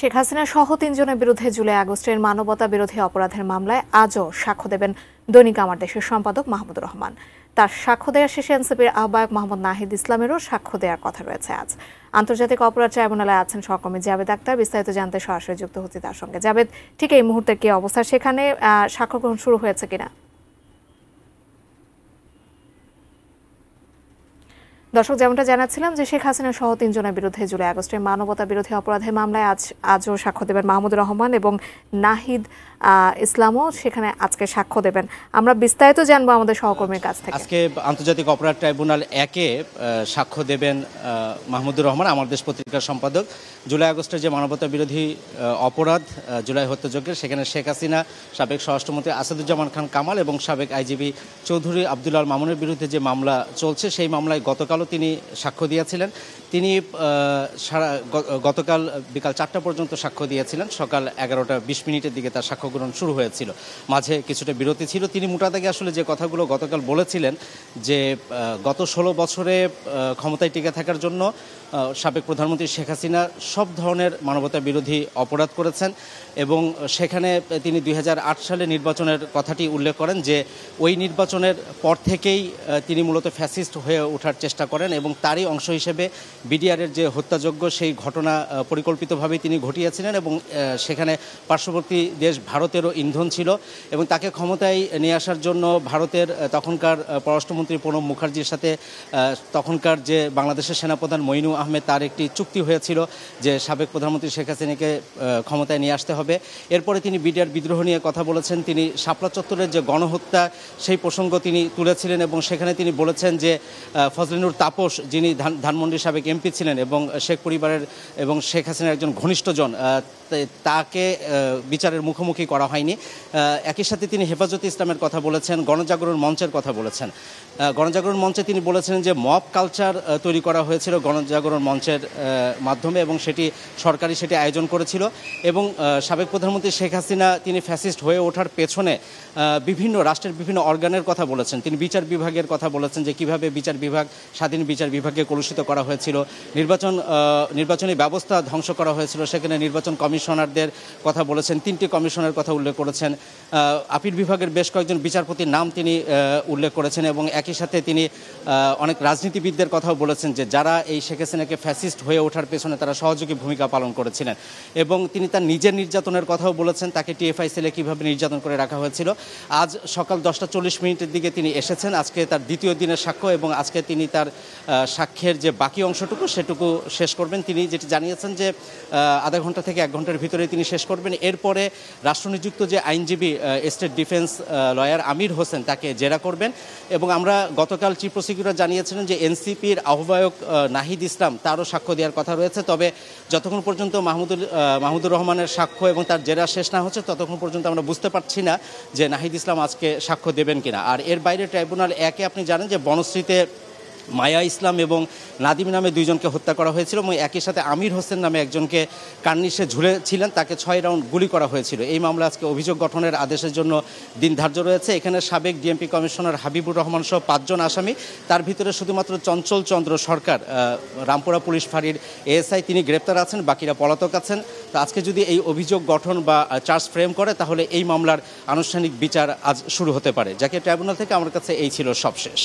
শেখ হাসিনা সহ ৩ জনের বিরুদ্ধে জুলাই আগস্টের মানবতা বিরোধী অপরাধের মামলায় আজও সাক্ষ্য দেবেন দৈনিক আমার দেশের সম্পাদক মাহমুদুর রহমান। তার সাক্ষ্য দেওয়ার শেষে এনসিপির আহ্বায়ক মোহাম্মদ নাহিদ ইসলামেরও সাক্ষ্য দেওয়ার কথা রয়েছে আজ। আন্তর্জাতিক অপরাধ ট্রাইব্যুনালে আছেন সহকর্মী জাবেদ আক্তার। বিস্তারিত জানতে সরাসরি যুক্ত হচ্ছে তার সঙ্গে। জাবেদ, ঠিক এই মুহূর্তে কি অবস্থা সেখানে? সাক্ষ্য গ্রহণ শুরু হয়েছে কিনা? দর্শক, যেমনটা জানাচ্ছিলাম যে শেখ হাসিনা সহ ৩ জনের বিরুদ্ধে জুলাই আগস্টের মানবতা বিরোধী অপরাধের মামলায় আজও সাক্ষ্য দেবেন মাহমুদুর রহমান এবং নাহিদ ইসলামও সেখানে আজকে সাক্ষ্য দেবেন। আমরা বিস্তারিত জানবো আমাদের সহকর্মীর কাছ থেকে। আজকে আন্তর্জাতিক অপরাধ ট্রাইব্যুনাল ১-এ সাক্ষ্য দেবেন মাহমুদুর রহমান, আমার দেশ পত্রিকার সম্পাদক। জুলাই আগস্টের যে মানবতা বিরোধী অপরাধ জুলাই হত্যাযজ্ঞের, সেখানে শেখ হাসিনা, সাবেক স্বরাষ্ট্রমন্ত্রী আসাদুজ্জামান খান কামাল এবং সাবেক আইজিপি চৌধুরী আবদুল্লাহ আল মামুনের বিরুদ্ধে যে মামলা চলছে, সেই মামলায় গতকালও তিনি সাক্ষ্য দিয়েছিলেন। তিনি গতকাল বিকাল ৪টা পর্যন্ত সাক্ষ্য দিয়েছিলেন। সকাল 11:20 দিকে তার সাক্ষ্য গ্রহণ শুরু হয়েছিল, মাঝে কিছুটা বিরতি ছিল। তিনি মোটাদাগে আসলে যে কথাগুলো গতকাল বলেছিলেন যে গত 16 বছরে ক্ষমতায় টিকে থাকার জন্য সাবেক প্রধানমন্ত্রী শেখ হাসিনা সব ধরনের মানবতা বিরোধী অপরাধ করেছেন এবং সেখানে তিনি 2008 সালে নির্বাচনের কথাটি উল্লেখ করেন যে ওই নির্বাচনের পর থেকেই তিনি মূলত ফ্যাসিস্ট হয়ে ওঠার চেষ্টা করেন এবং তারই অংশ হিসেবে বিডিআরের যে হত্যাযজ্ঞ, সেই ঘটনা পরিকল্পিতভাবেই তিনি ঘটিয়েছিলেন এবং সেখানে পার্শ্ববর্তী দেশ ভারতেরও ইন্ধন ছিল এবং তাকে ক্ষমতায় নিয়ে আসার জন্য ভারতের তখনকার পররাষ্ট্রমন্ত্রী প্রণব মুখার্জির সাথে তখনকার যে বাংলাদেশের সেনাপ্রধান মঈনু আহমেদ, তার একটি চুক্তি হয়েছিল যে সাবেক প্রধানমন্ত্রী শেখ হাসিনাকে ক্ষমতায় নিয়ে আসতে হবে। এরপরে তিনি বিডিআর বিদ্রোহ নিয়ে কথা বলেছেন। তিনি শাপলা চত্বরের যে গণহত্যা, সেই প্রসঙ্গ তিনি তুলেছিলেন এবং সেখানে তিনি বলেছেন যে ফজলিনুর তাপস, যিনি ধানমন্ডির সাবেক এমপি ছিলেন এবং শেখ পরিবারের এবং শেখ হাসিনার একজন ঘনিষ্ঠজন, তাকে বিচারের মুখোমুখি করা হয়নি। একই সাথে তিনি হেফাজতে ইসলামের কথা বলেছেন, গণজাগরণ মঞ্চের কথা বলেছেন। গণজাগরণ মঞ্চে তিনি বলেছেন যে মব কালচার তৈরি করা হয়েছিল গণজাগরণ মঞ্চের মাধ্যমে এবং সেটি সরকারি সেটি আয়োজন করেছিল এবং সাবেক প্রধানমন্ত্রী শেখ হাসিনা তিনি ফ্যাসিস্ট হয়ে ওঠার পেছনে বিভিন্ন রাষ্ট্রের বিভিন্ন অর্গানের কথা বলেছেন। তিনি বিচার বিভাগের কথা বলেছেন যে কিভাবে বিচার বিভাগ, স্বাধীন বিচার বিভাগকে কলুষিত করা হয়েছিল, নির্বাচনী ব্যবস্থা ধ্বংস করা হয়েছিল, সেখানে নির্বাচন কমিশনারদের কথা বলেছেন, 3টি কমিশনের কথা উল্লেখ করেছেন, আপিল বিভাগের বেশ কয়েকজন বিচারপতির নাম তিনি উল্লেখ করেছেন এবং একই সাথে তিনি অনেক রাজনীতিবিদদের কথাও বলেছেন যে যারা এই শেখ হাসিনাকে ফ্যাসিস্ট হয়ে ওঠার পেছনে তারা সহযোগী ভূমিকা পালন করেছিলেন এবং তিনি তার নিজের নির্যাতনের কথাও বলেছেন, তাকে টিএফআই সেলে কীভাবে নির্যাতন করে রাখা হয়েছিল। আজ সকাল 10:40 দিকে তিনি এসেছেন, আজকে তার দ্বিতীয় দিনের সাক্ষ্য এবং আজকে তিনি তার সাক্ষ্যের যে বাকি অংশটুকু সেটুকু শেষ করবেন। তিনি যেটি জানিয়েছেন যে আধা ঘন্টা থেকে 1 ঘন্টার ভিতরে তিনি শেষ করবেন। এরপরে রাষ্ট্রনিযুক্ত যে আইনজীবী state defence lawyer Amir Hossain তাকে জেরা করবেন এবং আমরা গতকাল চিফ প্রসিকিউটর জানিয়েছিলেন যে এনসিপির আহ্বায়ক নাহিদ ইসলাম, তারও সাক্ষ্য দেওয়ার কথা রয়েছে। তবে যতক্ষণ পর্যন্ত মাহমুদুর রহমানের সাক্ষ্য এবং তার জেরা শেষ না হচ্ছে ততক্ষণ পর্যন্ত আমরা বুঝতে পারছি না যে নাহিদ ইসলাম আজকে সাক্ষ্য দেবেন কিনা। আর এর বাইরে ট্রাইব্যুনাল 1-এ আপনি জানেন যে বনশ্রীতে মায়া ইসলাম এবং নাদিম নামে 2 জনকে হত্যা করা হয়েছিল এবং একই সাথে আমির হোসেন নামে একজনকে কার্নিশে ঝুলেছিলেন, তাকে 6 রাউন্ড গুলি করা হয়েছিল। এই মামলা আজকে অভিযোগ গঠনের আদেশের জন্য দিন ধার্য রয়েছে। এখানে সাবেক ডিএমপি কমিশনার হাবিবুর রহমান সহ 5 জন আসামি, তার ভিতরে শুধুমাত্র চঞ্চল চন্দ্র সরকার রামপুরা পুলিশ ফাঁড়ির এএসআই, তিনি গ্রেপ্তার আছেন, বাকিরা পলাতক আছেন। তো আজকে যদি এই অভিযোগ গঠন বা চার্জ ফ্রেম করে তাহলে এই মামলার আনুষ্ঠানিক বিচার আজ শুরু হতে পারে। যাকে ট্রাইব্যুনাল থেকে আমার কাছে এই ছিল সবশেষ।